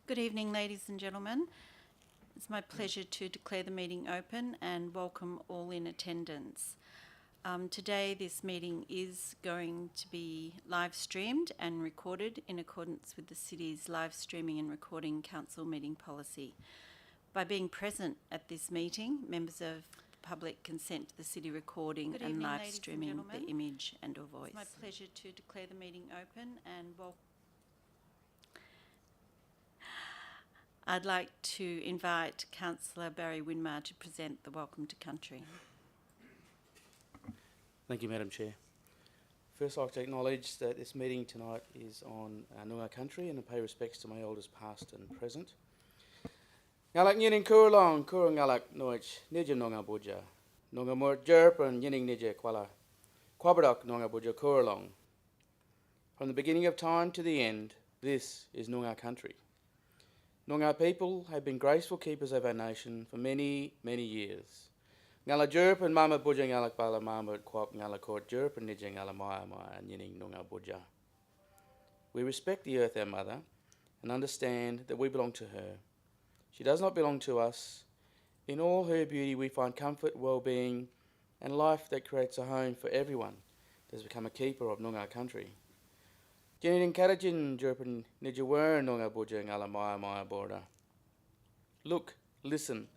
Good evening, ladies and gentlemen. It's my pleasure to declare the meeting open and welcome all in attendance. Today, this meeting is going to be live streamed and recorded in accordance with the City's Live Streaming and Recording Council meeting policy. By being present at this meeting, members of the public consent to the City recording and live streaming the image and or voice. It's my pleasure to declare the meeting open and welcome. I'd like to invite Councillor Barry Winmar to present the Welcome to Country. Thank you, Madam Chair. First, I'd like to acknowledge that this meeting tonight is on Noongar country and to pay respects to my elders past and present. Ngalak nyining kurlong ngalak noich nija Noongar buja. Noongar mort jerpen nyining nija kwala. Kwabadak Noongar buja kurlong. From the beginning of time to the end, this is Noongar country. Noongar people have been graceful keepers of our nation for many, many years. Ngala jerp and mama buja ngalak bala mama kwap ngala court jerp and nija ngala maya nyining Noongar buja. We respect the earth, our mother, and understand that we belong to her. She does not belong to us. In all her beauty we find comfort, well-being, and life that creates a home for everyone that has become a keeper of Noongar country. Jinin Karajin Jerpin Nijawer Noongar Buja Ngala Maya Border. Look, listen,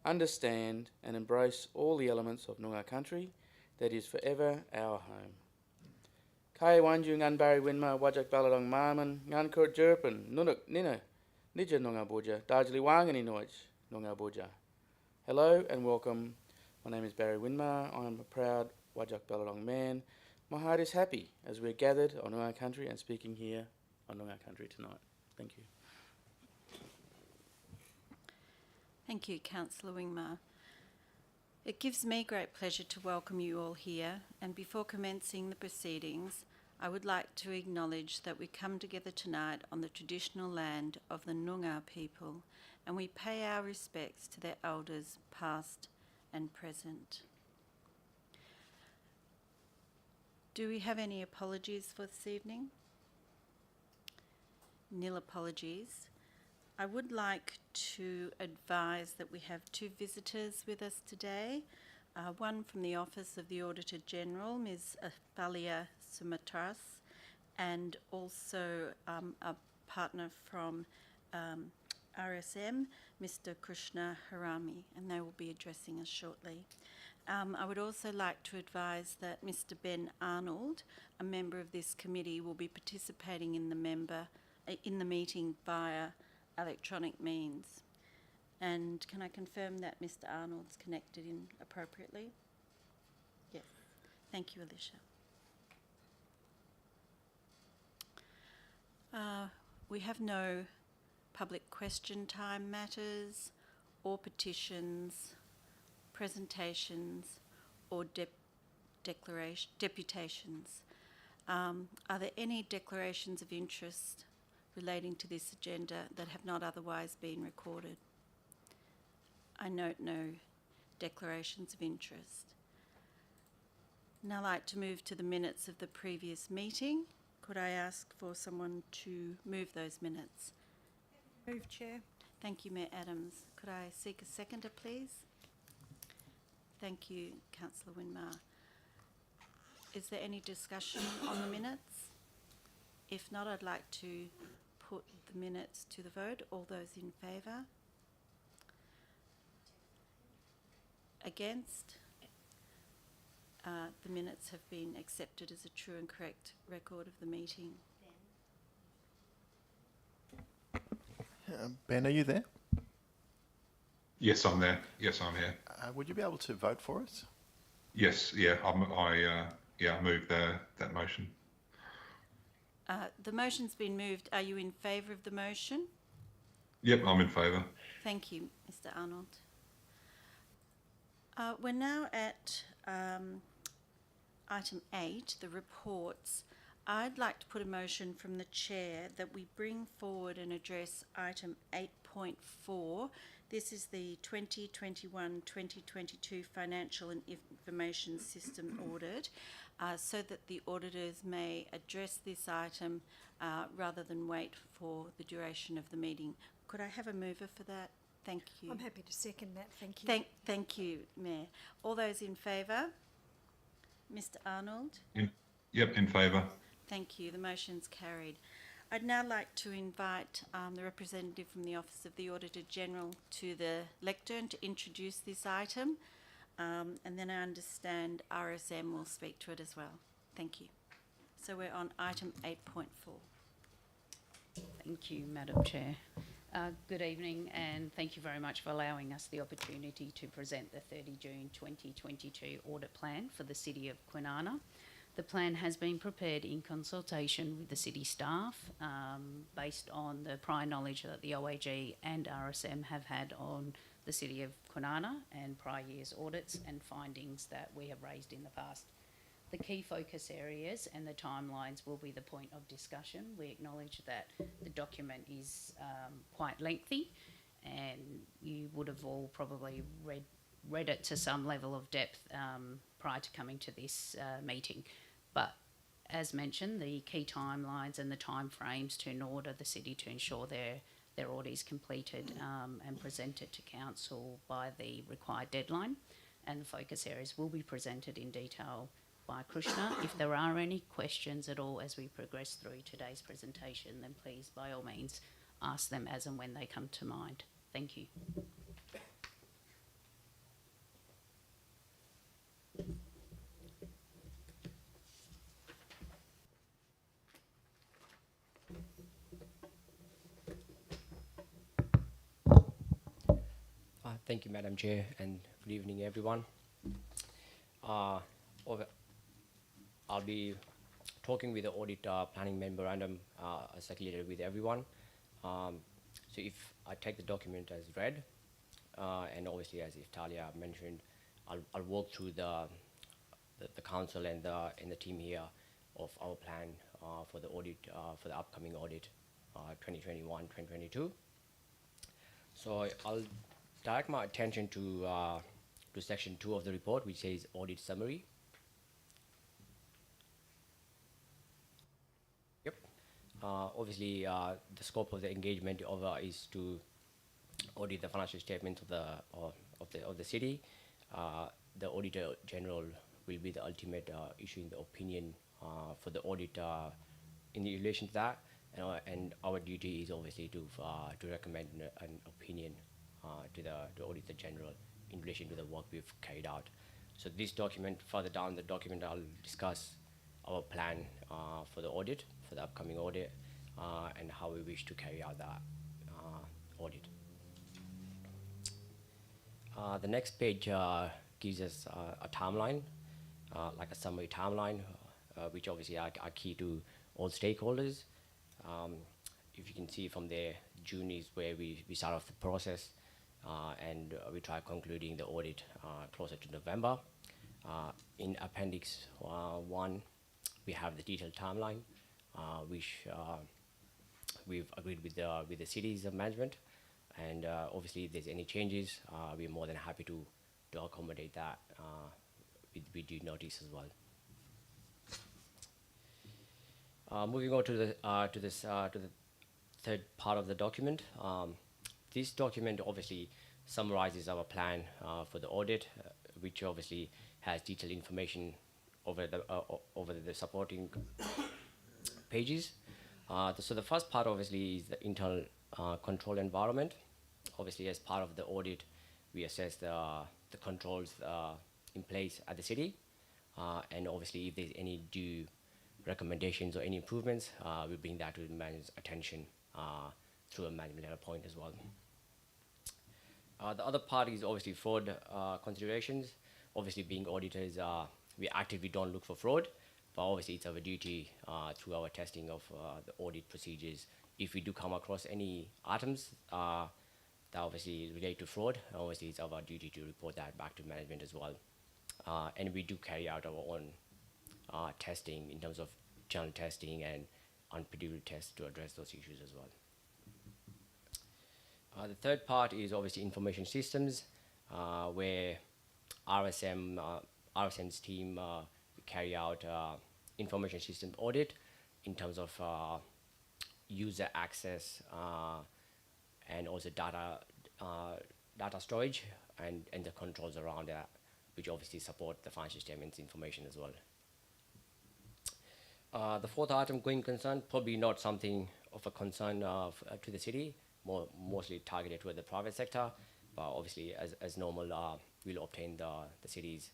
understand, and embrace all the elements of Noongar country that is forever our home. Kai Wanju Ngan Barry Winma Wajak Baladong Marman Ngan Kurt Jerpin Nunuk Nina Nija Noongar Buja Darjali Wangani Noich Noongar Buja. Hello and welcome. My name is Barry Winmar. I am a proud Wajak Baladong man. My heart is happy as we're gathered on Noongar country and speaking here on Noongar country tonight. Thank you. Thank you, Councillor Wingmar. It gives me great pleasure to welcome you all here, and before commencing the proceedings, I would like to acknowledge that we come together tonight on the traditional land of the Noongar people, and we pay our respects to their elders past and present. Do we have any apologies for this evening? Nil apologies. I would like to advise that we have two visitors with us today. One from the Office of the Auditor General, Ms. Thalia Sumatras, and also a partner from RSM, Mr. Krishna Harami, and they will be addressing us shortly. I would also like to advise that Mr. Ben Arnold, a member of this committee, will be participating in the meeting via electronic means. And can I confirm that Mr. Arnold's connected in appropriately? Yes. Thank you, Alicia. We have no public question time matters or petitions, presentations or deputations. Are there any declarations of interest relating to this agenda that have not otherwise been recorded? I note no declarations of interest. Now I'd like to move to the minutes of the previous meeting. Could I ask for someone to move those minutes? Move, Chair. Thank you, Mayor Adams. Could I seek a seconder, please? Thank you, Councillor Winmar. Is there any discussion on the minutes? If not, I'd like to put the minutes to the vote. All those in favour? Against? The minutes have been accepted as a true and correct record of the meeting. Ben, are you there? Yes, I'm there. Yes, I'm here. Would you be able to vote for us? Yes, yeah, I move that motion. The motion's been moved. Are you in favour of the motion? Yep, I'm in favour. Thank you, Mr. Arnold. We're now at item 8, the reports. I'd like to put a motion from the chair that we bring forward and address item 8.4. This is the 2021-2022 Financial and Information System Audit, so that the auditors may address this item rather than wait for the duration of the meeting. Could I have a mover for that? Thank you. I'm happy to second that, thank you. Thank you, Mayor. All those in favour? Mr Arnold? Yep, in favour. Thank you. The motion's carried. I'd now like to invite the representative from the Office of the Auditor General to the lectern to introduce this item, and then I understand RSM will speak to it as well. Thank you. So we're on item 8.4. Thank you, Madam Chair. Good evening, and thank you very much for allowing us the opportunity to present the 30 June 2022 audit plan for the City of Kwinana. The plan has been prepared in consultation with the city staff based on the prior knowledge that the OAG and RSM have had on the City of Kwinana and prior years' audits and findings that we have raised in the past. The key focus areas and the timelines will be the point of discussion. We acknowledge that the document is quite lengthy, and you would have all probably read it to some level of depth prior to coming to this meeting. But as mentioned, the key timelines and the timeframes to in order the city to ensure their audit is completed and presented to council by the required deadline, and the focus areas will be presented in detail by Krishna. If there are any questions at all as we progress through today's presentation, then please, by all means, ask them as and when they come to mind. Thank you. Thank you, Madam Chair, and good evening, everyone. I'll be talking with the audit planning memorandum circulated with everyone. So if I take the document as read, and obviously as Talia mentioned, I'll walk through the council and the team here of our plan for the audit for the upcoming audit 2021-2022. So I'll direct my attention to section 2 of the report, which says audit summary. Yep. Obviously, the scope of the engagement is to audit the financial statements of the city. The Auditor General will be the ultimate issuing the opinion for the audit in relation to that, and our duty is obviously to recommend an opinion to the Auditor General in relation to the work we've carried out. So this document, further down the document, I'll discuss our plan for the audit, for the upcoming audit, and how we wish to carry out that audit. The next page gives us a timeline, like a summary timeline, which obviously are key to all stakeholders. If you can see from there, June is where we start off the process, and we try concluding the audit closer to November. In Appendix 1, we have the detailed timeline, which we've agreed with the city's management, and obviously if there's any changes, we're more than happy to accommodate that with due notice as well. Moving on to the third part of the document. This document obviously summarizes our plan for the audit, which obviously has detailed information over the supporting pages. So the first part obviously is the internal control environment. Obviously, as part of the audit, we assess the controls in place at the city, and obviously if there's any due recommendations or any improvements, we bring that to the management's attention through a management letter point as well. The other part is obviously fraud considerations. Obviously, being auditors, we actively don't look for fraud, but obviously it's our duty through our testing of the audit procedures. If we do come across any items that obviously relate to fraud, obviously it's our duty to report that back to management as well. And we do carry out our own testing in terms of channel testing and unpredictable tests to address those issues as well. The third part is obviously information systems, where RSM's team carry out information system audit in terms of user access and also data storage and the controls around that, which obviously support the financial statements information as well. The fourth item, going concern, probably not something of a concern to the city, mostly targeted toward the private sector, but obviously as normal, we'll obtain the city's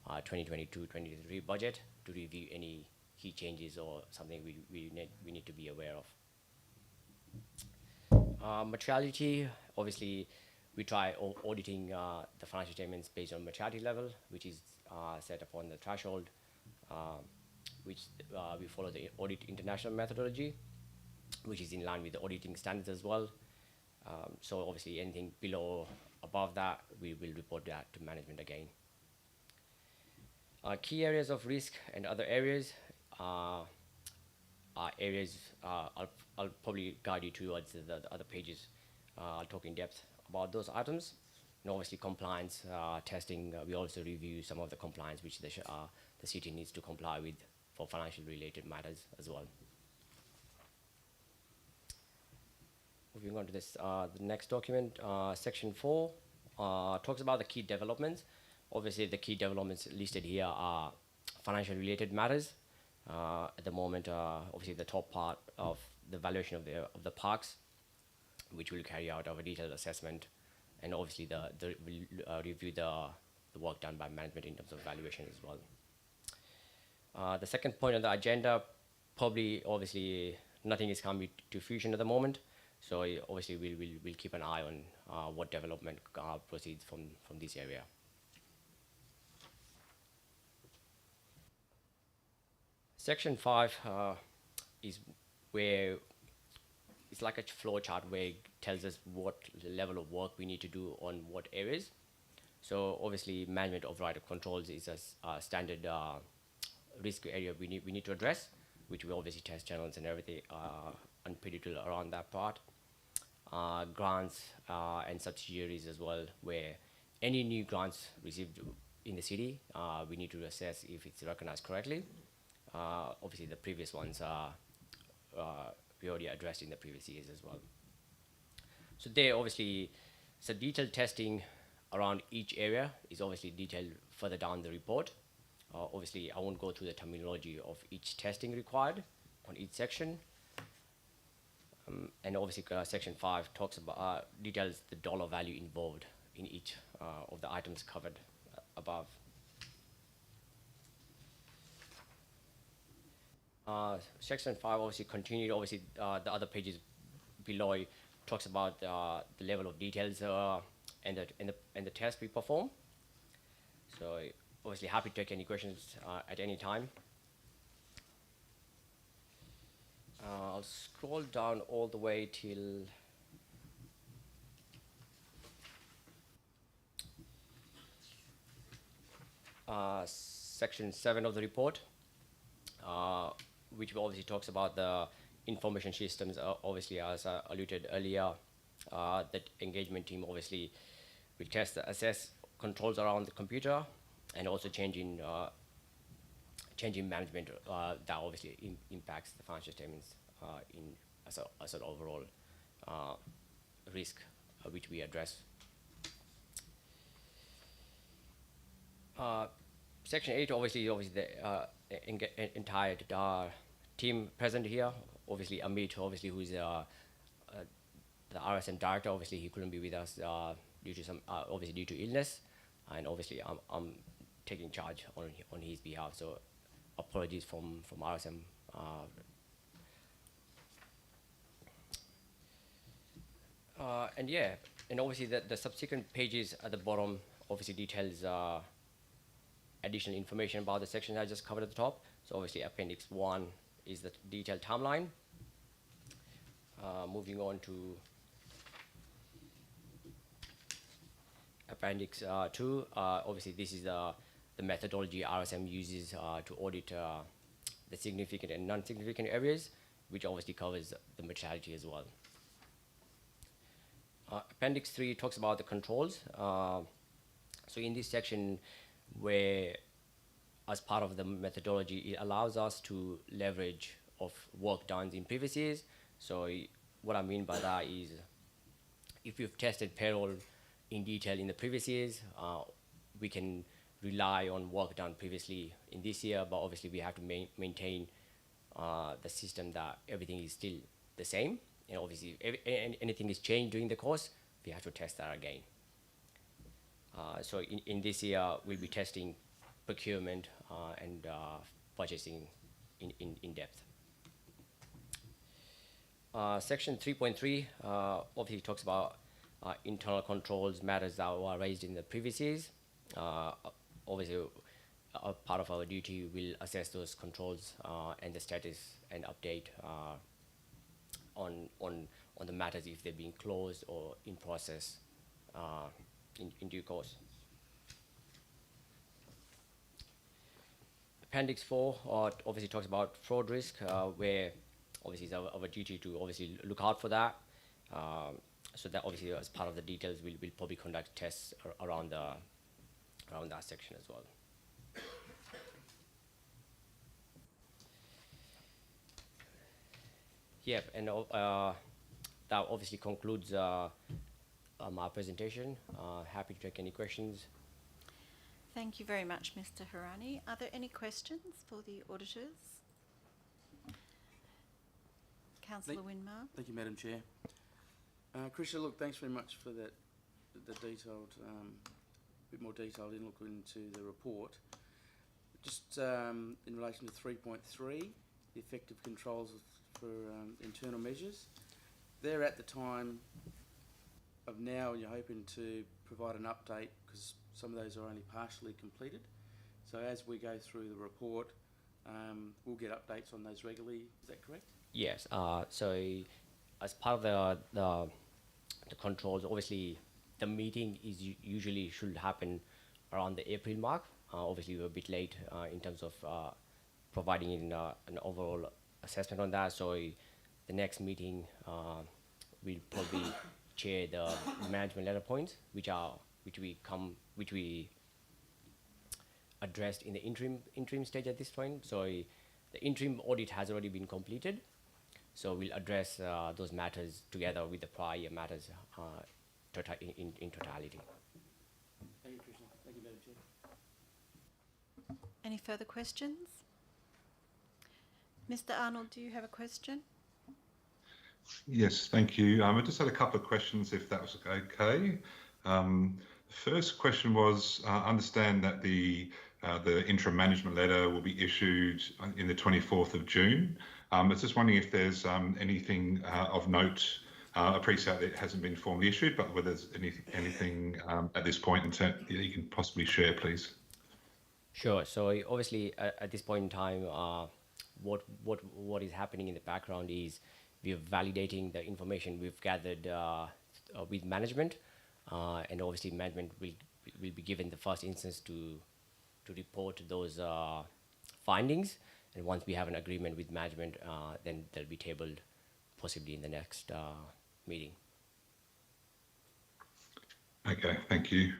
2022-2023 budget to review any key changes or something we need to be aware of. Materiality, obviously we try auditing the financial statements based on materiality level, which is set upon the threshold, which we follow the Audit International methodology, which is in line with the auditing standards as well. So obviously anything below or above that, we will report that to management again. Key areas of risk and other areas are areas I'll probably guide you towards the other pages. I'll talk in depth about those items. And obviously compliance testing, we also review some of the compliance which the city needs to comply with for financial related matters as well. Moving on to this, the next document, section 4, talks about the key developments. Obviously the key developments listed here are financial related matters. At the moment, obviously the top part of the valuation of the parks, which will carry out our detailed assessment, and obviously we'll review the work done by management in terms of valuation as well. The second point on the agenda, probably obviously nothing is coming to fruition at the moment, so obviously we'll keep an eye on what development proceeds from this area. Section 5 is where it's like a flow chart where it tells us what level of work we need to do on what areas. So obviously management of right of controls is a standard risk area we need to address, which we obviously test channels and everything unpredictable around that part. Grants and subsidiaries as well, where any new grants received in the city, we need to assess if it's recognized correctly. Obviously the previous ones are we already addressed in the previous years as well. So there obviously, so detailed testing around each area is obviously detailed further down the report. Obviously I won't go through the terminology of each testing required on each section. And obviously section 5 talks about, details the dollar value involved in each of the items covered above. Section 5 obviously continued, obviously the other pages below talks about the level of details and the test we perform. So obviously happy to take any questions at any time. I'll scroll down all the way till section 7 of the report, which obviously talks about the information systems. Obviously, as I alluded earlier, that engagement team obviously will test, assess controls around the computer, and also changing management that obviously impacts the financial statements as an overall risk which we address. Section 8 obviously the entire team present here. Obviously Amit, obviously who's the RSM director, obviously he couldn't be with us due to obviously due to illness, and obviously I'm taking charge on his behalf. So apologies from RSM. And yeah, and obviously the subsequent pages at the bottom obviously details additional information about the section I just covered at the top. So obviously appendix 1 is the detailed timeline. Moving on to appendix 2, obviously this is the methodology RSM uses to audit the significant and non-significant areas, which obviously covers the materiality as well. Appendix 3 talks about the controls. So in this section, where as part of the methodology, it allows us to leverage of work done in previous years. So what I mean by that is, if you've tested payroll in detail in the previous years, we can rely on work done previously in this year, but obviously we have to maintain the system that everything is still the same. And obviously, if anything is changed during the course, we have to test that again. So in this year, we'll be testing procurement and purchasing in depth. Section 3.3 obviously talks about internal controls matters that were raised in the previous years. Obviously, a part of our duty will assess those controls and the status and update on the matters if they're being closed or in process in due course. Appendix 4 obviously talks about fraud risk, where obviously it's our duty to obviously look out for that. So that obviously, as part of the details, we'll probably conduct tests around that section as well. Yep, and that obviously concludes my presentation. Happy to take any questions. Thank you very much, Mr. Harani. Are there any questions for the auditors? Councillor Winmar. Thank you, Madam Chair. Krisha, look, thanks very much for that, the detailed, bit more detailed look into the report. Just in relation to 3.3, the effective controls for internal measures, they're at the time of now, you're hoping to provide an update because some of those are only partially completed. So as we go through the report, we'll get updates on those regularly. Is that correct? Yes. So as part of the controls, obviously the meeting is usually should happen around the April mark. Obviously we're a bit late in terms of providing an overall assessment on that. So the next meeting we'll probably chair the management letter points, which we addressed in the interim stage at this point. So the interim audit has already been completed. So we'll address those matters together with the prior matters in totality. Thank you, Krishna. Thank you, Madam Chair. Any further questions? Mr. Arnold, do you have a question? Yes, thank you. I just had a couple of questions, if that was okay. First question was, I understand that the interim management letter will be issued in the 24th of June. I was just wondering if there's anything of note. I appreciate that it hasn't been formally issued, but whether there's anything at this point in time that you can possibly share, please. Sure. So obviously, at this point in time, what is happening in the background is we're validating the information we've gathered with management, and obviously management will be given the first instance to report those findings. And once we have an agreement with management, then they'll be tabled possibly in the next meeting. Okay, thank you.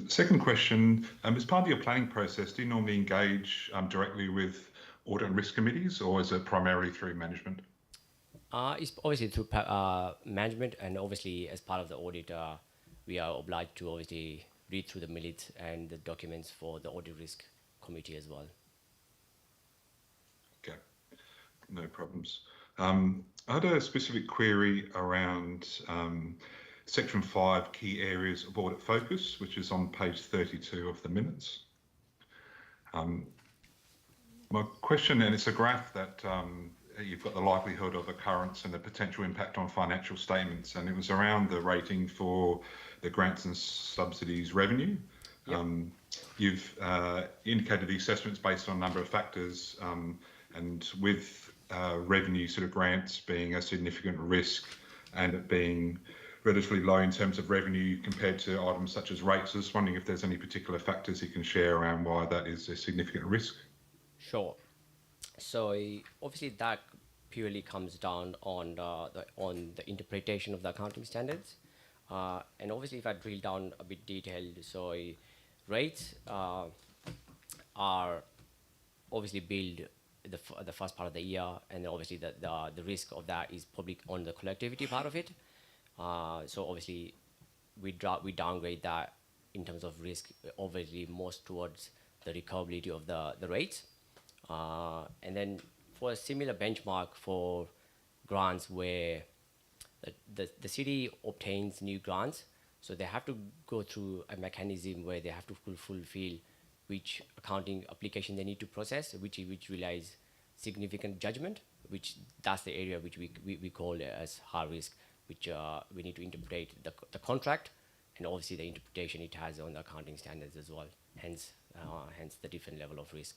Second question, as part of your planning process, do you normally engage directly with audit and risk committees, or is it primarily through management? It's obviously through management, and obviously as part of the audit, we are obliged to obviously read through the minutes and the documents for the audit risk committee as well. Okay, no problems. I had a specific query around Section 5, key areas of audit focus, which is on page 32 of the minutes. My question, and it's a graph that you've got the likelihood of occurrence and the potential impact on financial statements, and it was around the rating for the grants and subsidies revenue. Yep. You've indicated the assessments based on a number of factors, and with revenue sort of grants being a significant risk and it being relatively low in terms of revenue compared to items such as rates. I was just wondering if there's any particular factors you can share around why that is a significant risk. Sure. So obviously that purely comes down on the interpretation of the accounting standards. And obviously, if I drill down a bit detailed, so rates are obviously billed the first part of the year, and obviously the risk of that is probably on the collectivity part of it. So obviously, we downgrade that in terms of risk, obviously most towards the recoverability of the rates. And then for a similar benchmark for grants where the city obtains new grants, so they have to go through a mechanism where they have to fulfill which accounting application they need to process, which relies significant judgment, which that's the area which we call as high risk, which we need to interpret the contract and obviously the interpretation it has on the accounting standards as well. Hence the different level of risk.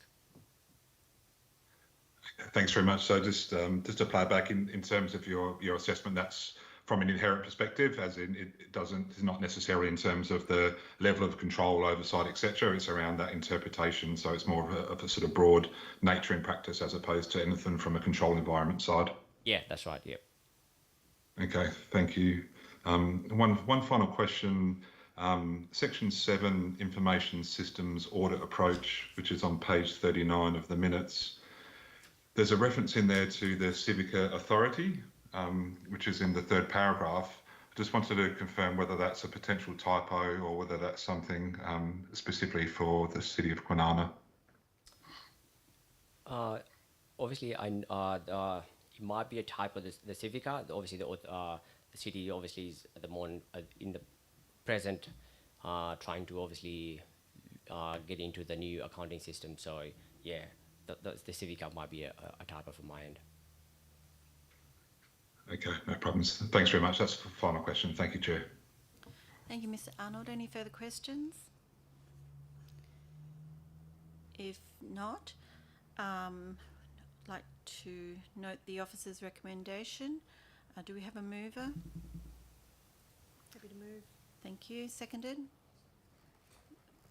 Thanks very much. So just to play back in terms of your assessment, that's from an inherent perspective, as in it's not necessarily in terms of the level of control, oversight, etc. It's around that interpretation. So it's more of a sort of broad nature in practice as opposed to anything from a control environment side. Yeah, that's right. Yeah. Okay, thank you. One final question. Section 7, Information Systems Audit Approach, which is on page 39 of the minutes. There's a reference in there to the Civica Authority, which is in the third paragraph. I just wanted to confirm whether that's a potential typo or whether that's something specifically for the city of Kwinana. Obviously, it might be a type of the Civica. Obviously, the city obviously is at the moment in the present trying to obviously get into the new accounting system. So yeah, the Civica might be a typo from my end. Okay, no problems. Thanks very much. That's the final question. Thank you, Chair. Thank you, Mr. Arnold. Any further questions? If not, I'd like to note the officer's recommendation. Do we have a mover? Happy to move. Thank you. Seconded?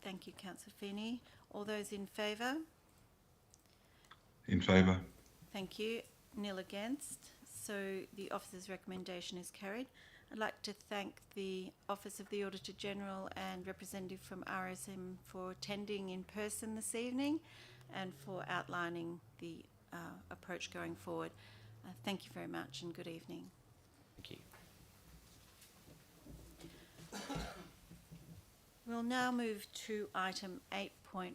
Thank you, Councillor Feeney. All those in favour? In favour? Thank you. Nil against. So the officer's recommendation is carried. I'd like to thank the Office of the Auditor General and representative from RSM for attending in person this evening and for outlining the approach going forward. Thank you very much and good evening. Thank you. We'll now move to item 8.1.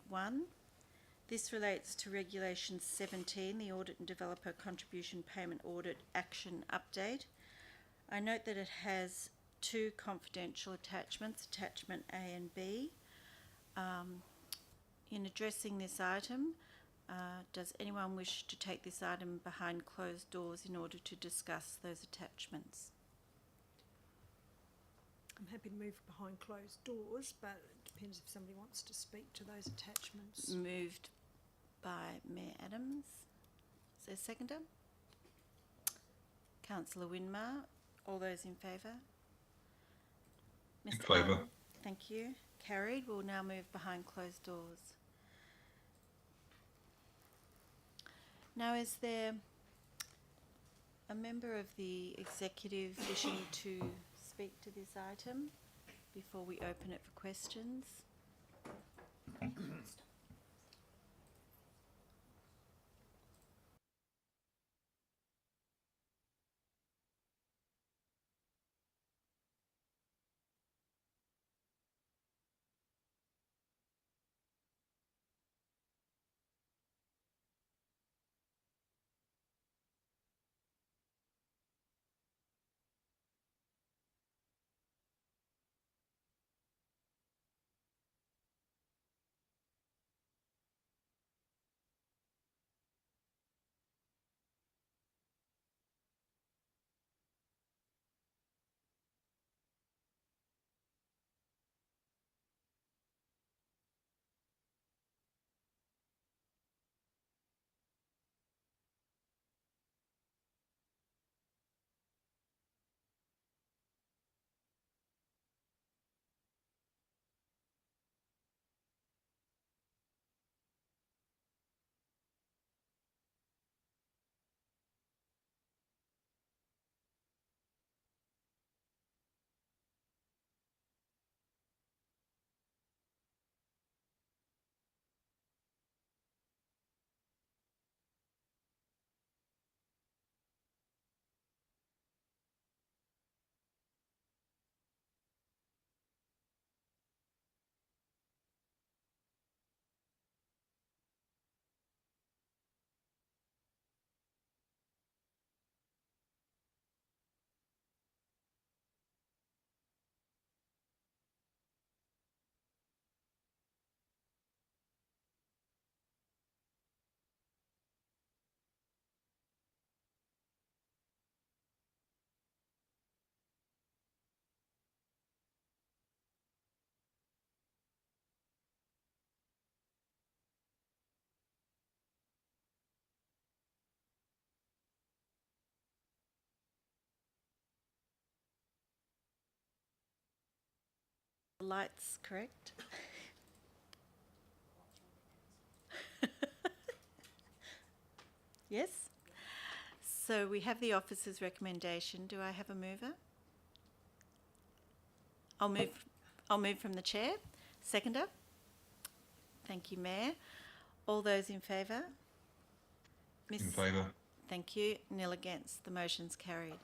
This relates to Regulation 17, the Audit and Developer Contribution Payment Audit Action Update. I note that it has two confidential attachments, Attachment A and B. In addressing this item, does anyone wish to take this item behind closed doors in order to discuss those attachments? I'm happy to move behind closed doors, but it depends if somebody wants to speak to those attachments. Moved by Mayor Adams. Is there a seconder? Councillor Winmar. All those in favour? In favour. Thank you. Carried. We'll now move behind closed doors. Now, is there a member of the executive wishing to speak to this item before we open it for questions? lights correct? Yes? So we have the officer's recommendation. Do I have a mover? I'll move from the chair. Seconder? Thank you, Mayor. All those in favour? In favour. Thank you. Nil against. The motion's carried.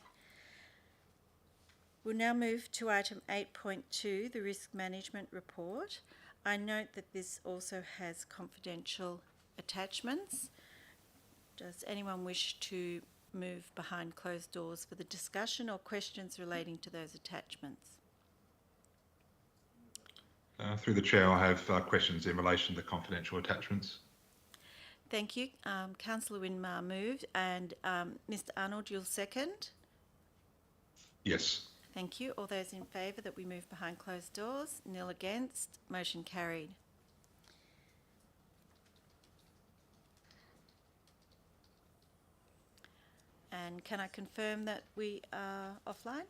We'll now move to item 8.2, the Risk Management Report. I note that this also has confidential attachments. Does anyone wish to move behind closed doors for the discussion or questions relating to those attachments? Through the chair, I have questions in relation to confidential attachments. Thank you. Councillor Winmar moved and Mr Arnold, you'll second? Yes. Thank you. All those in favour that we move behind closed doors? Nil against. Motion carried. And can I confirm that we are offline?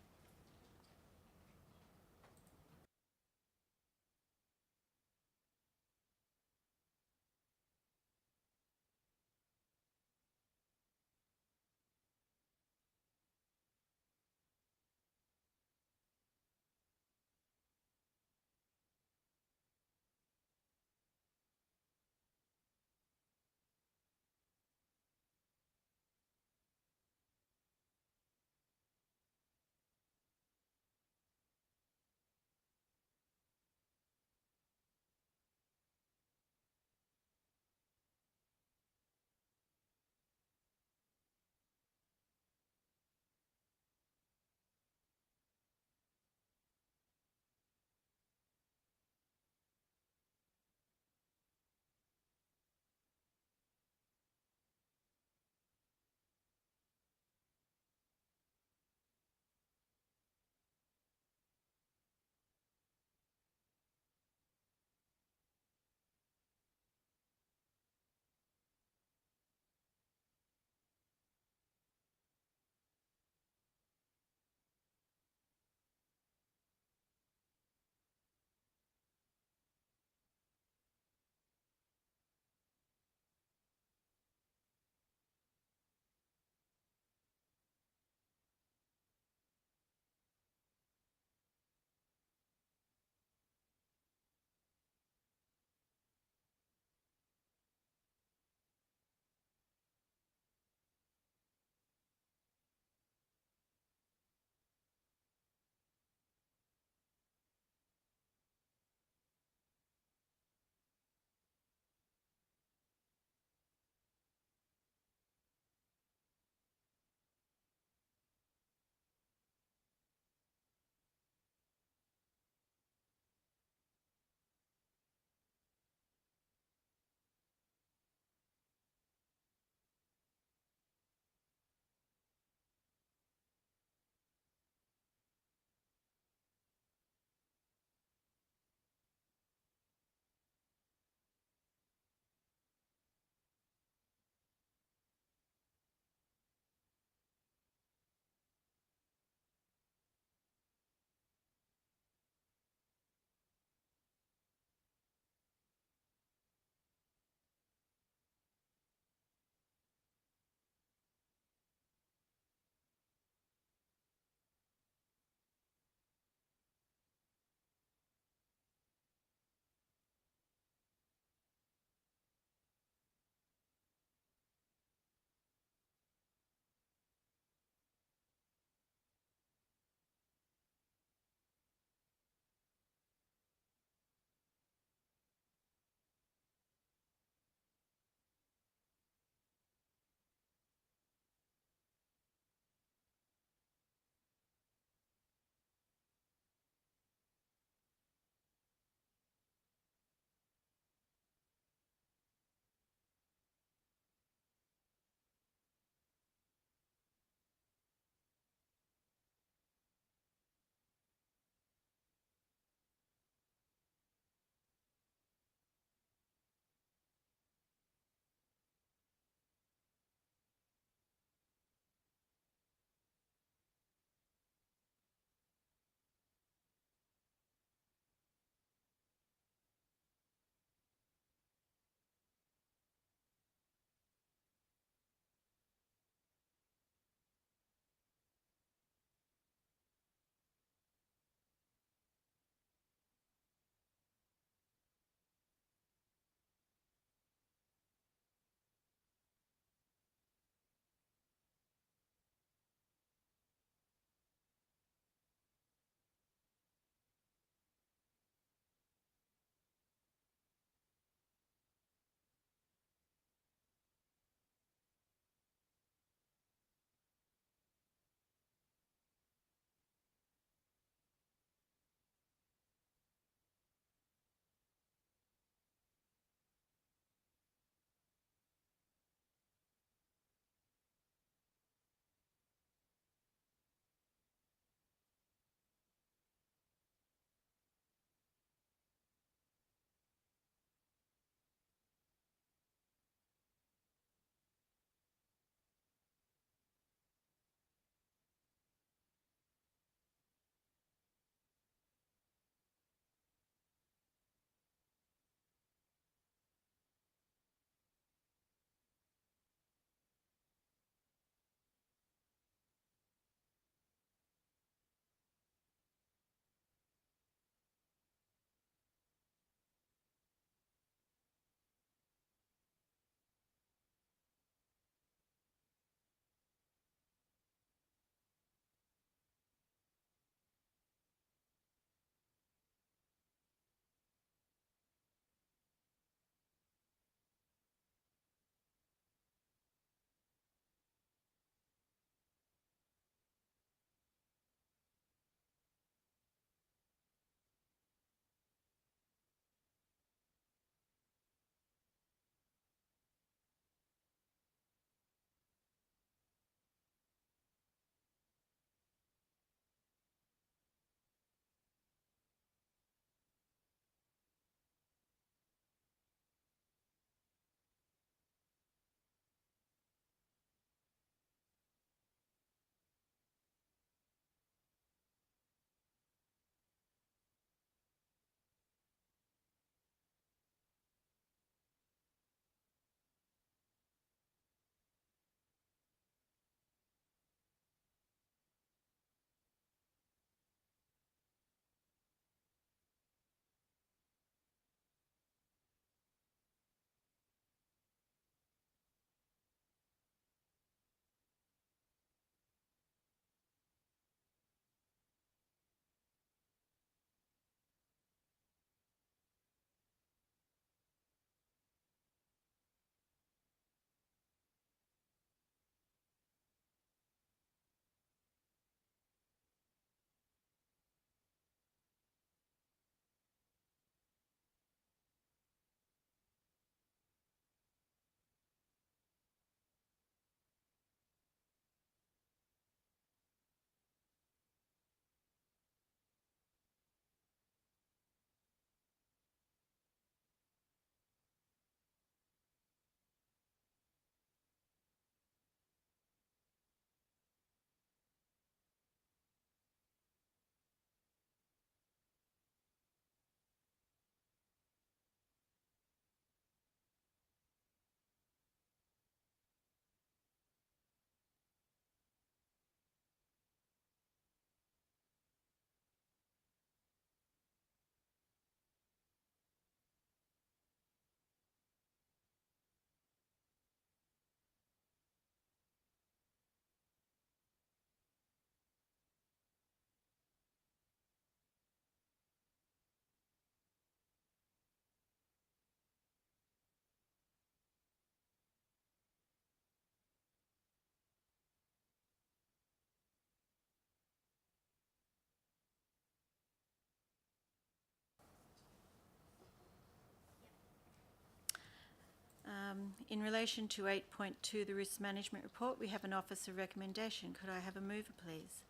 In relation to 8.2, the risk management report, we have an officer recommendation. Could I have a mover, please?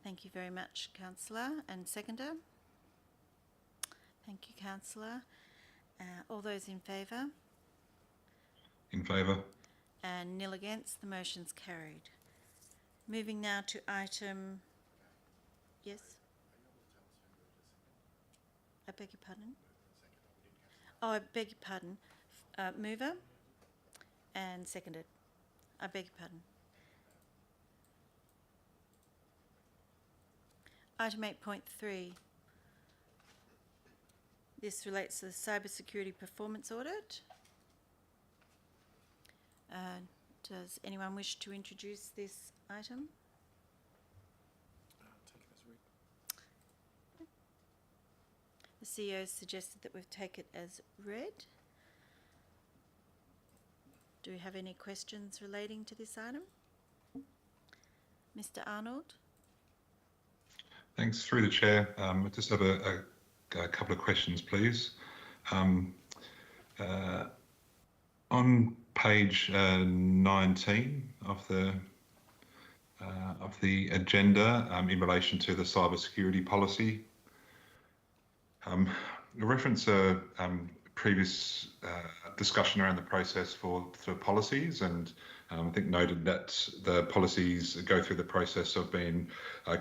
Thank you very much, Councillor. And seconder? Thank you, Councillor. All those in favour? In favour. And nil against. The motion's carried. Moving now to item... Yes? I beg your pardon? Oh, I beg your pardon. Mover and seconded. I beg your pardon. Item 8.3. This relates to the cybersecurity performance audit. Does anyone wish to introduce this item? The CEO suggested that we take it as read. Do we have any questions relating to this item? Mr. Arnold? Thanks. Through the chair, I just have a couple of questions, please. On page 19 of the agenda, in relation to the cybersecurity policy, reference a previous discussion around the process for policies, and I think noted that the policies go through the process of being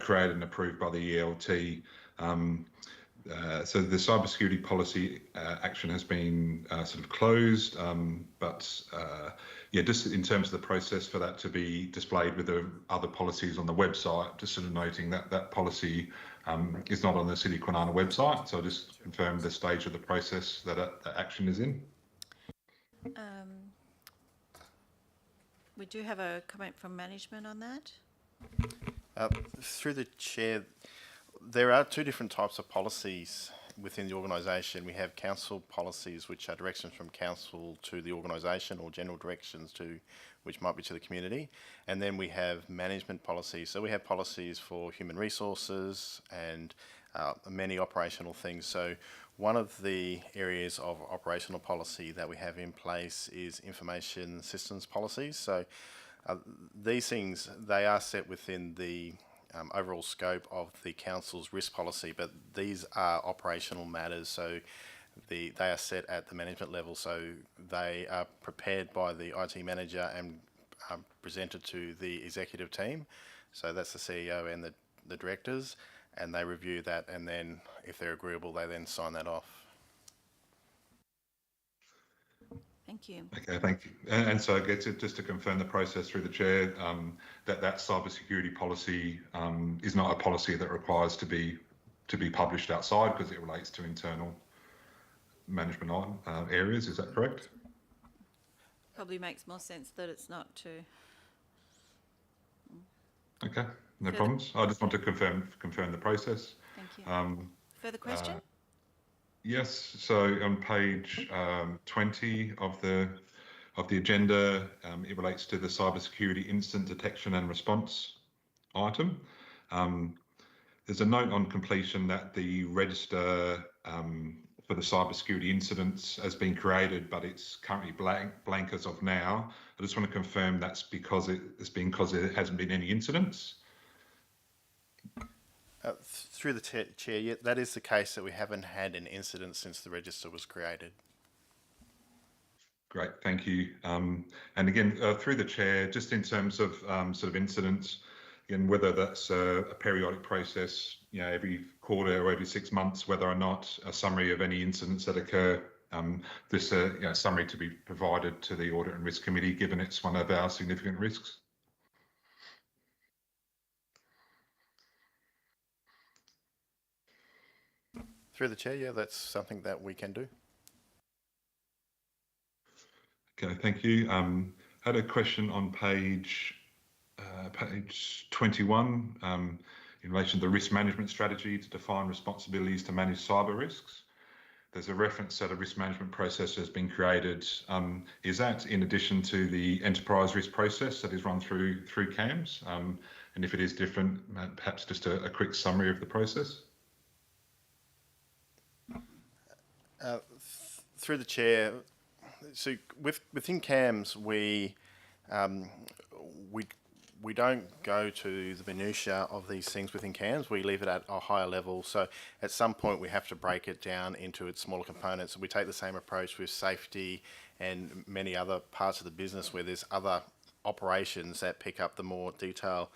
created and approved by the ELT. So the cybersecurity policy action has been sort of closed, but yeah, just in terms of the process for that to be displayed with the other policies on the website, just sort of noting that that policy is not on the City of Kwinana website. So I'll just confirm the stage of the process that that action is in. We do have a comment from management on that. Through the chair, there are two different types of policies within the organisation. We have council policies, which are directions from council to the organisation, or general directions to, which might be to the community. And then we have management policies. So we have policies for human resources and many operational things. So one of the areas of operational policy that we have in place is information systems policies. So these things, they are set within the overall scope of the council's risk policy, but these are operational matters, so they are set at the management level. So they are prepared by the IT manager and presented to the executive team. So that's the CEO and the directors, and they review that, and then if they're agreeable, they then sign that off. Thank you. Okay, thank you. And so I get to, just to confirm the process through the chair, that cybersecurity policy is not a policy that requires to be published outside, because it relates to internal management areas. Is that correct? Probably makes more sense that it's not to. Okay, no Further- problems. I just want to confirm the process. Thank you. Further question? Yes. So on page 20 of the agenda, it relates to the cybersecurity incident detection and response item. There's a note on completion that the register for the cybersecurity incidents has been created, but it's currently blank as of now. I just want to confirm that's because because there hasn't been any incidents. Through the chair, yeah, that is the case, that we haven't had an incident since the register was created. Great, thank you. And again, through the chair, just in terms of sort of incidents, again, whether that's a periodic process, every quarter or every 6 months, whether or not a summary of any incidents that occur, this summary to be provided to the Audit and Risk Committee, given it's one of our significant risks. Through the chair, yeah, that's something that we can do. Okay, thank you. I had a question on page 21 in relation to the risk management strategy to define responsibilities to manage cyber risks. There's a reference that a risk management process has been created. Is that in addition to the enterprise risk process that is run through CAMS? And if it is different, perhaps just a quick summary of the process. Through the chair, So within CAMS, we don't go to the minutiae of these things within CAMS. We leave it at a higher level. So at some point, we have to break it down into its smaller components. We take the same approach with safety and many other parts of the business where there's other operations that pick up the more detail.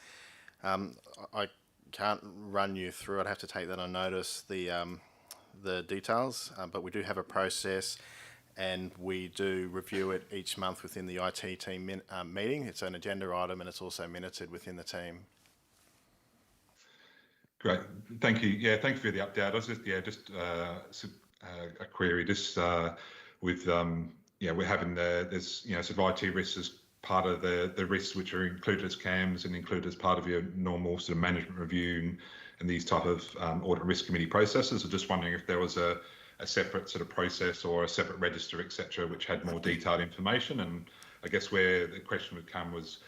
I can't run you through. I'd have to take that on notice, the details, but we do have a process, and we do review it each month within the IT team meeting. It's an agenda item, and it's also minuted within the team. Great, thank you. Yeah, thank you for the update. I was just a query. With we're having there's sort of IT risks as part of the risks which are included as CAMS and included as part of your normal sort of management review and these type of audit risk committee processes. I'm just wondering if there was a separate sort of process or a separate register, etc., which had more detailed information. And I guess where the question would come was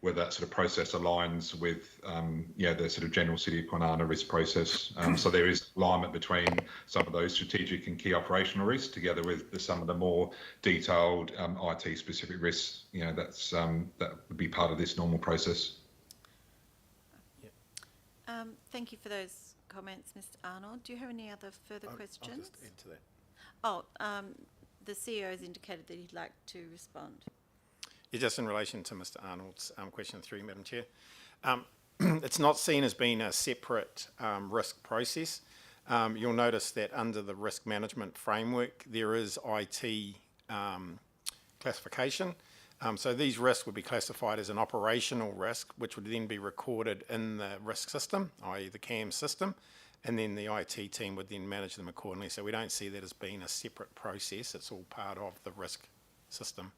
whether that sort of process aligns with the sort of general City of Kwinana risk process. So there is alignment between some of those strategic and key operational risks together with some of the more detailed IT specific risks. That would be part of this normal process. Thank you for those comments, Mr. Arnold. Do you have any other further questions? I'll just add to that. Oh, the CEO has indicated that he'd like to respond. Yeah, just in relation to Mr. Arnold's question 3, Madam Chair. It's not seen as being a separate risk process. You'll notice that under the risk management framework, there is IT classification. So these risks would be classified as an operational risk, which would then be recorded in the risk system, i.e. the CAM system, and then the IT team would then manage them accordingly. So we don't see that as being a separate process. It's all part of the risk system.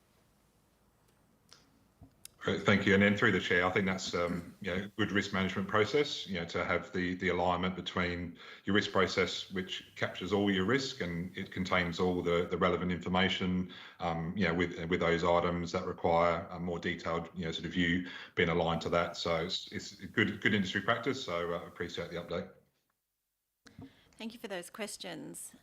Great, thank you. And then through the chair, I think that's good risk management process. To have the alignment between your risk process, which captures all your risk and it contains all the relevant information. With those items that require a more detailed sort of view being aligned to that. So it's good industry practice. So I appreciate the update. Thank you for those questions.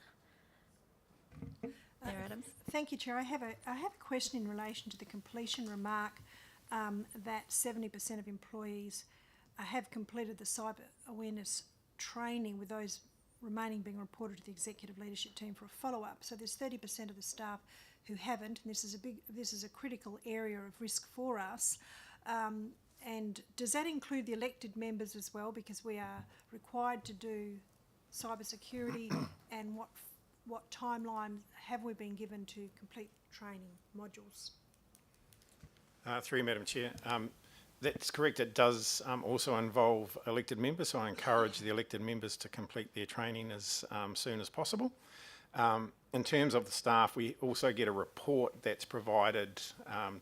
Mayor Adams. Thank you, Chair. I have a question in relation to the completion remark that 70% of employees have completed the cyber awareness training, with those remaining being reported to the executive leadership team for a follow-up. So there's 30% of the staff who haven't, and this is a critical area of risk for us. And does that include the elected members as well? Because we are required to do cyber security, and what timeline have we been given to complete training modules? Through Madam Chair. That's correct. It does also involve elected members, so I encourage the elected members to complete their training as soon as possible. In terms of the staff, we also get a report that's provided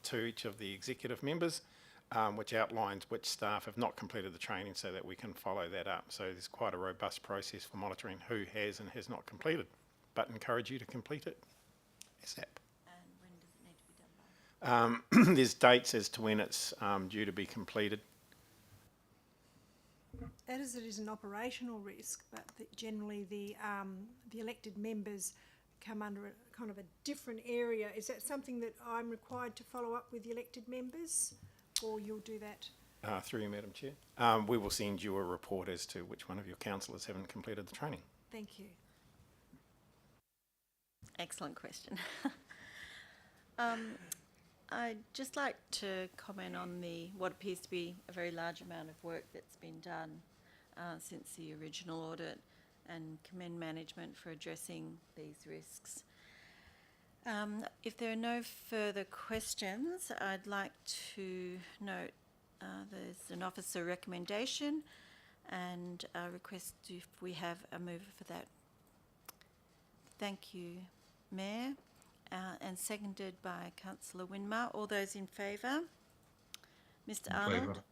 to each of the executive members, which outlines which staff have not completed the training so that we can follow that up. So there's quite a robust process for monitoring who has and has not completed, but encourage you to complete it ASAP. And when does it need to be done by? There's dates as to when it's due to be completed. As it is an operational risk, but generally the elected members come under a kind of a different area. Is that something that I'm required to follow up with the elected members, or you'll do that? Through you, Madam Chair. We will send you a report as to which one of your councillors haven't completed the training. Thank you. Excellent question. I'd just like to comment on what appears to be a very large amount of work that's been done since the original audit, and commend management for addressing these risks. If there are no further questions, I'd like to note there's an officer recommendation and request if we have a mover for that. Thank you, Mayor, and seconded by Councillor Winmar. All those in favour? Mr. Arnold? Favour.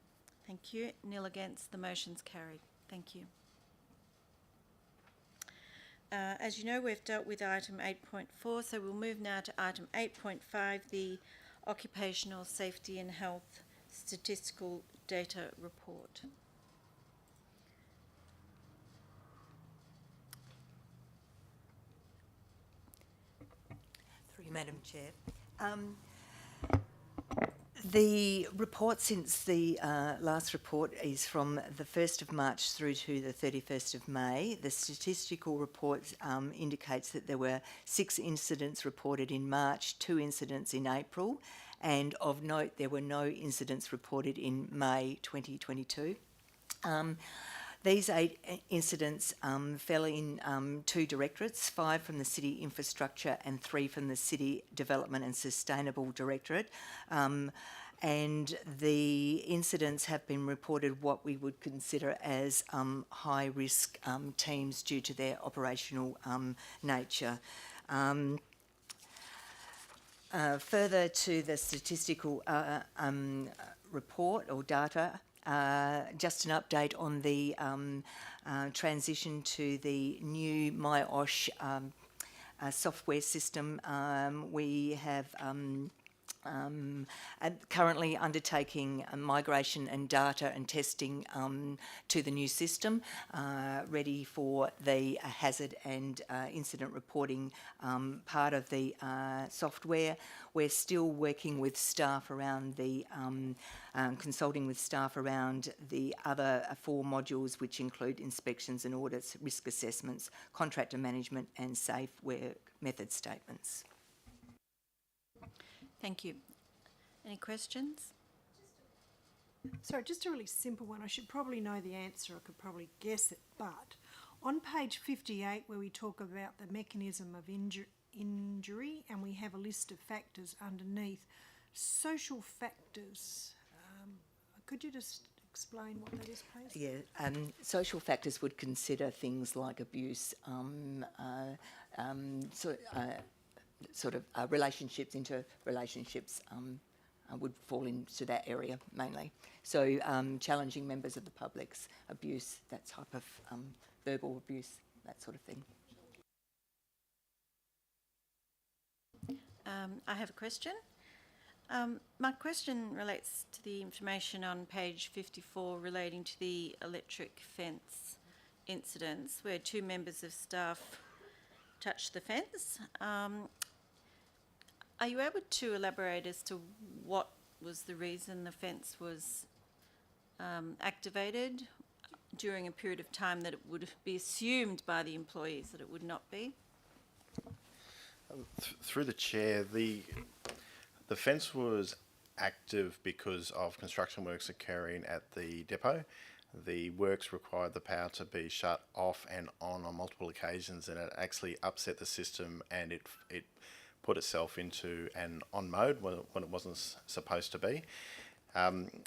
Thank you. Nil against. The motion's carried. Thank you. As you know, we've dealt with item 8.4, so we'll move now to item 8.5, the Occupational Safety and Health Statistical Data Report. Madam Chair. The report since the last report is from the 1st of March through to the 31st of May. The statistical report indicates that there were 6 incidents reported in March, 2 incidents in April, and of note there were no incidents reported in May 2022. These 8 incidents fell in 2 directorates, 5 from the City Infrastructure and 3 from the City Development and Sustainable Directorate. And the incidents have been reported what we would consider as high risk teams due to their operational nature. Further to the statistical report or data, just an update on the transition to the new MyOsh software system. We have currently undertaking migration and data and testing to the new system, ready for the hazard and incident reporting part of the software. We're still working with staff around the, consulting with staff around the other 4 modules, which include inspections and audits, risk assessments, contractor management and safe work method statements. Thank you. Any questions? Sorry, just a really simple one. I should probably know the answer. I could probably guess it. But on page 58, where we talk about the mechanism of injury, and we have a list of factors underneath, social factors. Could you just explain what that is, please? Yeah, social factors would consider things like abuse, relationships, interrelationships would fall into that area mainly. So challenging members of the public's abuse, that type of verbal abuse, that sort of thing. I have a question. My question relates to the information on page 54 relating to the electric fence incidents where 2 members of staff touched the fence. Are you able to elaborate as to what was the reason the fence was activated during a period of time that it would be assumed by the employees that it would not be? Through the chair, the fence was active because of construction works occurring at the depot. The works required the power to be shut off and on multiple occasions, and it actually upset the system, and it put itself into an on mode when it wasn't supposed to be.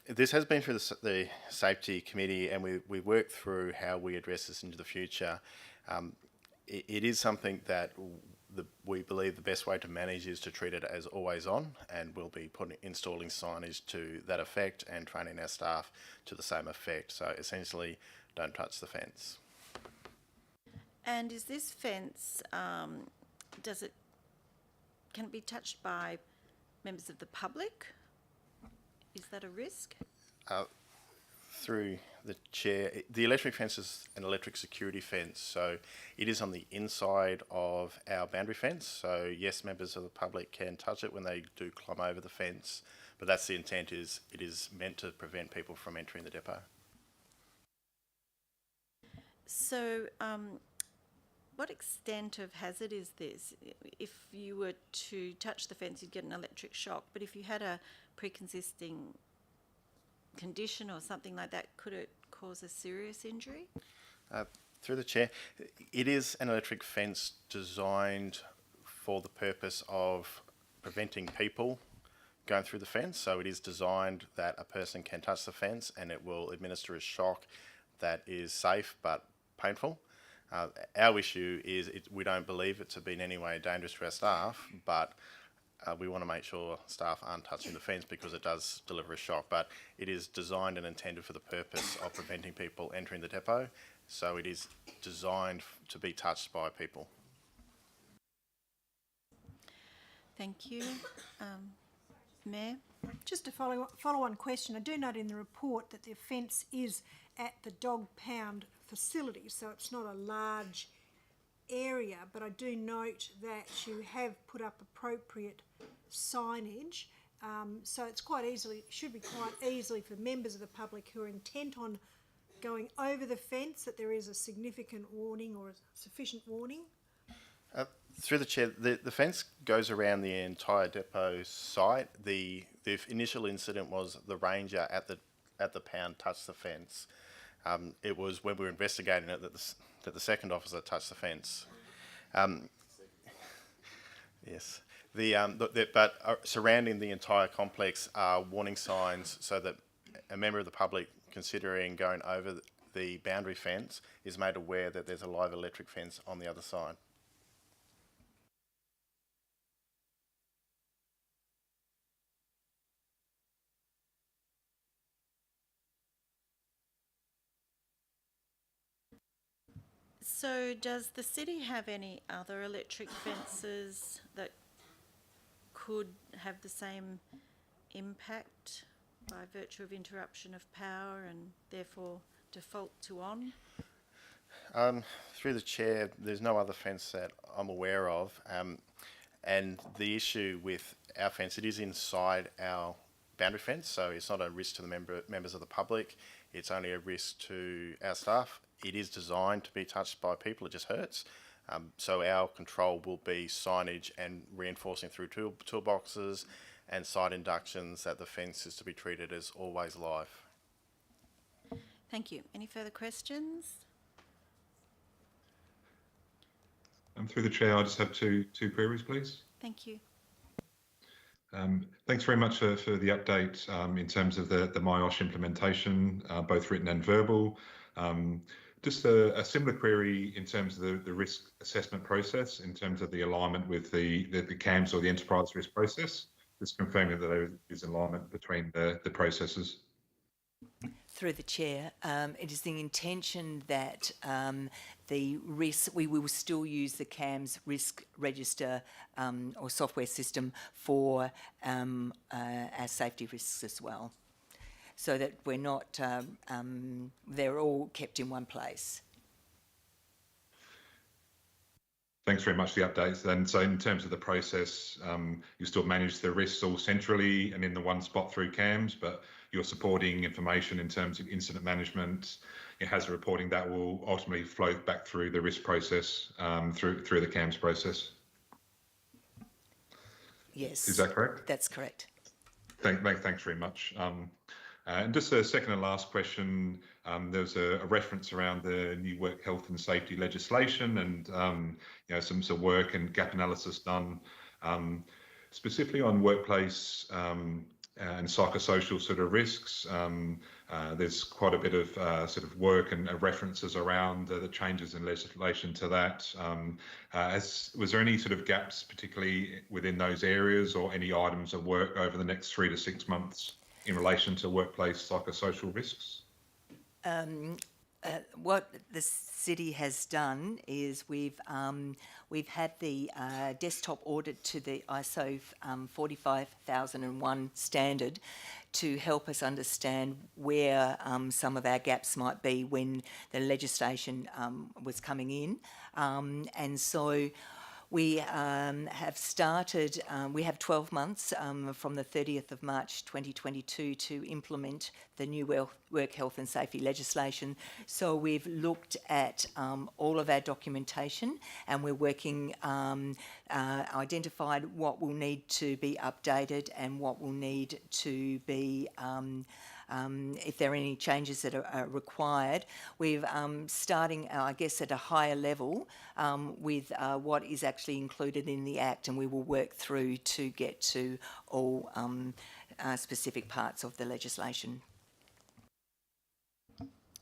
This has been through the safety committee, and we worked through how we address this into the future. It is something that we believe the best way to manage is to treat it as always on, and we'll be installing signage to that effect and training our staff to the same effect. So essentially, don't touch the fence. And is this fence, can it be touched by members of the public? Is that a risk? Through the chair, the electric fence is an electric security fence, so it is on the inside of our boundary fence. So yes, members of the public can touch it when they do climb over the fence, but that's the intent. Is it is meant to prevent people from entering the depot. So, what extent of hazard is this? If you were to touch the fence, you'd get an electric shock, but if you had a pre-existing condition or something like that, could it cause a serious injury? Through the chair, it is an electric fence designed for the purpose of preventing people going through the fence. So it is designed that a person can touch the fence and it will administer a shock that is safe but painful. Our issue is we don't believe it to be in any way dangerous to our staff, but we want to make sure staff aren't touching the fence because it does deliver a shock. But it is designed and intended for the purpose of preventing people entering the depot, so it is designed to be touched by people. Thank you. Mayor? Just a follow-on question. I do note in the report that the offence is at the dog pound facility, so it's not a large area, but I do note that you have put up appropriate signage. So it's should be quite easily for members of the public who are intent on going over the fence that there is a significant warning or a sufficient warning. Through the chair, the fence goes around the entire depot site. The initial incident was the ranger at the pound touched the fence. It was when we were investigating it that the second officer touched the fence. Yes. But surrounding the entire complex are warning signs so that a member of the public considering going over the boundary fence is made aware that there's a live electric fence on the other side. So does the city have any other electric fences that could have the same impact by virtue of interruption of power and therefore default to on? Through the chair, there's no other fence that I'm aware of. And the issue with our fence, it is inside our boundary fence, so it's not a risk to the members of the public. It's only a risk to our staff. It is designed to be touched by people, it just hurts. So our control will be signage and reinforcing through toolboxes and site inductions that the fence is to be treated as always live. Thank you. Any further questions? Through the chair, I just have two queries, please. Thank you. Thanks very much for the update in terms of the MyOsh implementation, both written and verbal. Just a similar query in terms of the risk assessment process, in terms of the alignment with the CAMS or the enterprise risk process, just confirming that there is alignment between the processes. Through the chair, it is the intention that the risk, we will still use the CAMS risk register or software system for our safety risks as well, so that we're not, they're all kept in one place. Thanks very much for the updates. And so in terms of the process, you still manage the risks all centrally and in the one spot through CAMS, but you're supporting information in terms of incident management, hazard reporting that will ultimately flow back through the risk process, through the CAMS process. Yes. Is that correct? That's correct. Thanks very much. And just a second and last question, there's a reference around the new work health and safety legislation and some work and gap analysis done specifically on workplace and psychosocial sort of risks. There's quite a bit of sort of work and references around the changes in legislation to that. Was there any sort of gaps particularly within those areas or any items of work over the next 3 to 6 months in relation to workplace psychosocial risks? What the city has done is we've had the desktop audit to the ISO 45001 standard to help us understand where some of our gaps might be when the legislation was coming in, and so we have started, we have 12 months from the 30th of March 2022 to implement the new work health and safety legislation. So we've looked at all of our documentation and we're working, identified what will need to be updated and what will need to be if there are any changes that are required. We're starting, I guess, at a higher level with what is actually included in the Act, and we will work through to get to all specific parts of the legislation.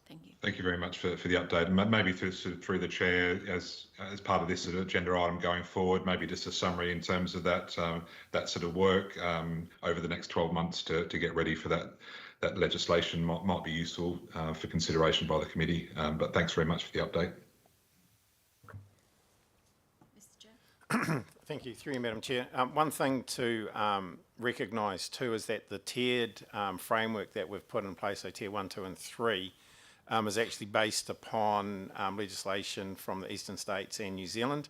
Thank you. Thank you very much for the update. And maybe through the chair, as part of this sort of agenda item going forward, maybe just a summary in terms of that sort of work over the next 12 months to get ready for that legislation might be useful for consideration by the committee. But thanks very much for the update. Mr. Chair. Thank you. Through you, Madam Chair. One thing to recognise too is that the tiered framework that we've put in place, so tier 1, 2 and 3, is actually based upon legislation from the eastern states and New Zealand,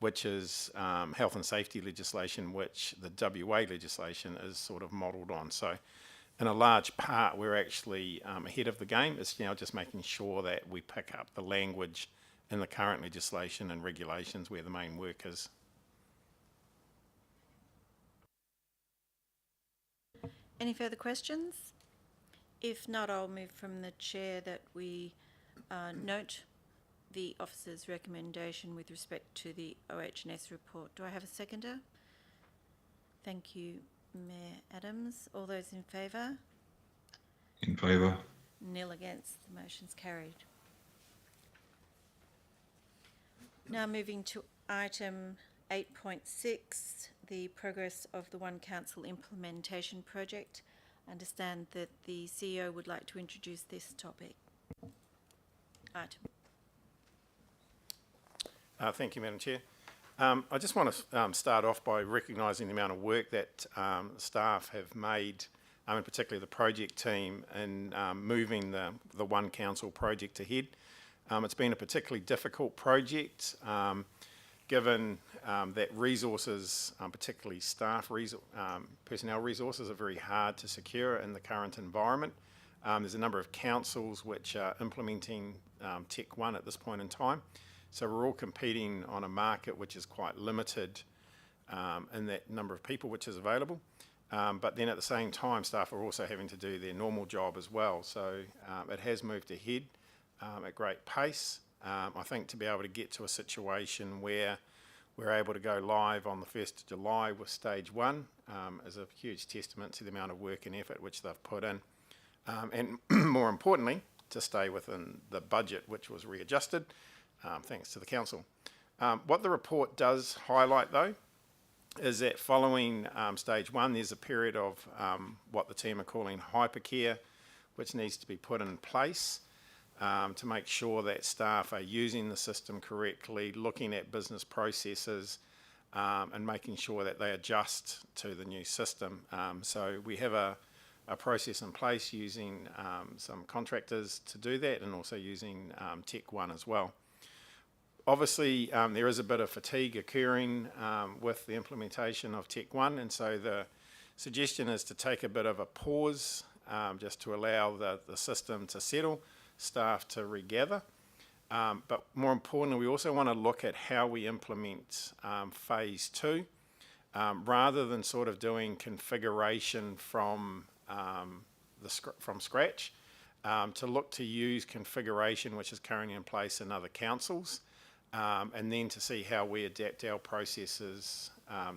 which is health and safety legislation, which the WA legislation is sort of modelled on. So in a large part, we're actually ahead of the game. It's now just making sure that we pick up the language in the current legislation and regulations where the main work is. Any further questions? If not, I'll move from the chair that we note the officer's recommendation with respect to the OH&S report. Do I have a seconder? Thank you, Mayor Adams. All those in favour? In favour. Nil against. The motion's carried. Now moving to item 8.6, the progress of the One Council implementation project. I understand that the CEO would like to introduce this topic. Item. Thank you, Madam Chair. I just want to start off by recognising the amount of work that staff have made, and particularly the project team, in moving the One Council project ahead. It's been a particularly difficult project, given that resources, particularly staff personnel resources, are very hard to secure in the current environment. There's a number of councils which are implementing Tech One at this point in time. So we're all competing on a market which is quite limited in that number of people which is available. But then at the same time, staff are also having to do their normal job as well. So it has moved ahead at great pace. I think to be able to get to a situation where we're able to go live on the 1st of July with stage one is a huge testament to the amount of work and effort which they've put in. And more importantly, to stay within the budget which was readjusted, thanks to the council. What the report does highlight though is that following stage one, there's a period of what the team are calling hypercare, which needs to be put in place to make sure that staff are using the system correctly, looking at business processes, and making sure that they adjust to the new system. So we have a process in place using some contractors to do that, and also using Tech One as well. Obviously, there is a bit of fatigue occurring with the implementation of Tech One, and so the suggestion is to take a bit of a pause just to allow the system to settle, staff to regather. But more importantly, we also want to look at how we implement phase two, rather than sort of doing configuration from scratch, to look to use configuration which is currently in place in other councils, and then to see how we adapt our processes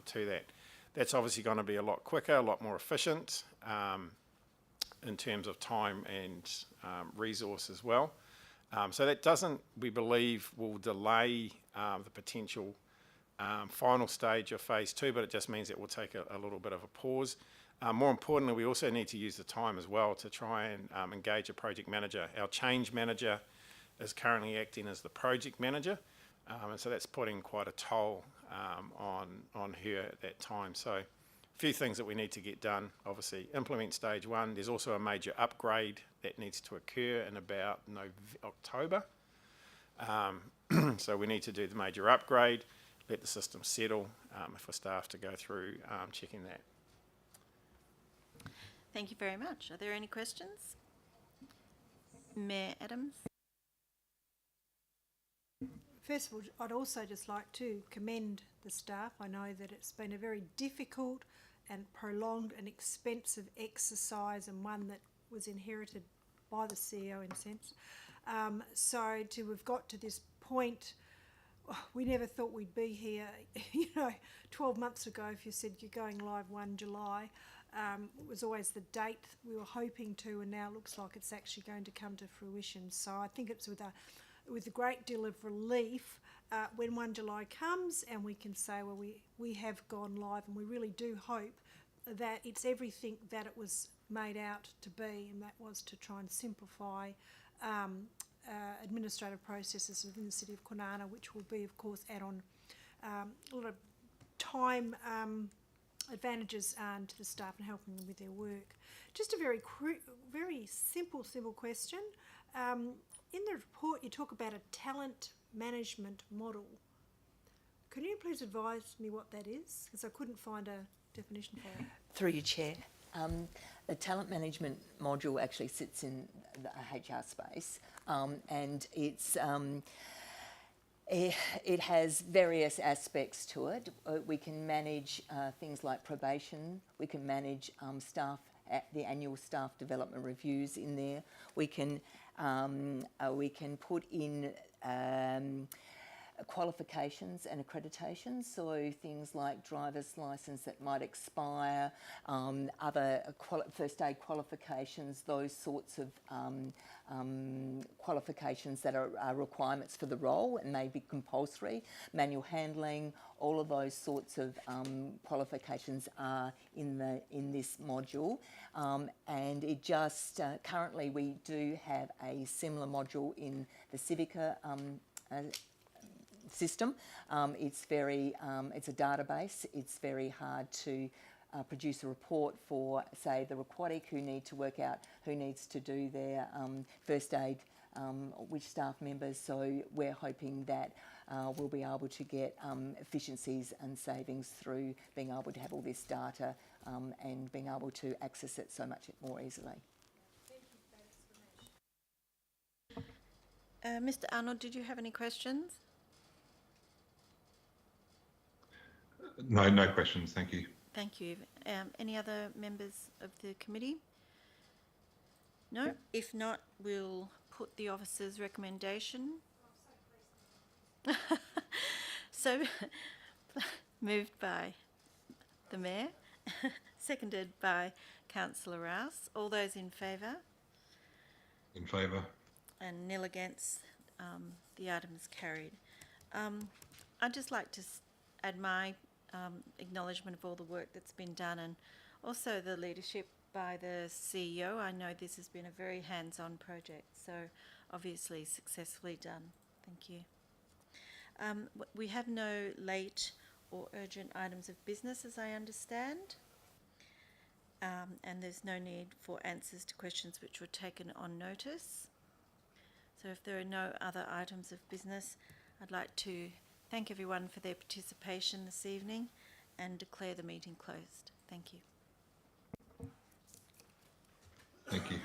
to that. That's obviously going to be a lot quicker, a lot more efficient in terms of time and resource as well. So that doesn't, we believe, will delay the potential final stage of phase two, but it just means it will take a little bit of a pause. More importantly, we also need to use the time as well to try and engage a project manager. Our change manager is currently acting as the project manager, and so that's putting quite a toll on her at that time. So a few things that we need to get done. Obviously, implement stage one. There's also a major upgrade that needs to occur in about October. So we need to do the major upgrade, let the system settle for staff to go through checking that. Thank you very much. Are there any questions? Mayor Adams? First of all, I'd also just like to commend the staff. I know that it's been a very difficult and prolonged and expensive exercise, and one that was inherited by the CEO in a sense. So to have got to this point, we never thought we'd be here. 12 months ago, if you said you're going live 1 July, it was always the date we were hoping to, and now it looks like it's actually going to come to fruition. So I think it's with a great deal of relief when 1 July comes and we can say, well, we have gone live, and we really do hope that it's everything that it was made out to be, and that was to try and simplify administrative processes within the city of Kwinana, which will be, of course, add on a lot of time advantages to the staff and helping them with their work. Just a very simple question. In the report, you talk about a talent management model. Can you please advise me what that is? Because I couldn't find a definition for it. Through your chair. The talent management module actually sits in the HR space, and it has various aspects to it. We can manage things like probation. We can manage staff at the annual staff development reviews in there. We can put in qualifications and accreditations, so things like driver's license that might expire, other first aid qualifications, those sorts of qualifications that are requirements for the role and may be compulsory, manual handling, all of those sorts of qualifications are in this module, and it just currently we do have a similar module in the Civica system. It's a database. It's very hard to produce a report for, say, the aquatic who need to work out who needs to do their first aid, which staff members. So we're hoping that we'll be able to get efficiencies and savings through being able to have all this data and being able to access it so much more easily. Mr. Arnold, did you have any questions? No questions, thank you. Thank you. Any other members of the committee? No? If not, we'll put the officer's recommendation. So, moved by the Mayor, seconded by Councillor Rouse. All those in favour? In favour. And nil against. The item is carried. I'd just like to add my acknowledgement of all the work that's been done, and also the leadership by the CEO. I know this has been a very hands-on project, so obviously successfully done. Thank you. We have no late or urgent items of business, as I understand, and there's no need for answers to questions which were taken on notice. So if there are no other items of business, I'd like to thank everyone for their participation this evening and declare the meeting closed. Thank you. Thank you.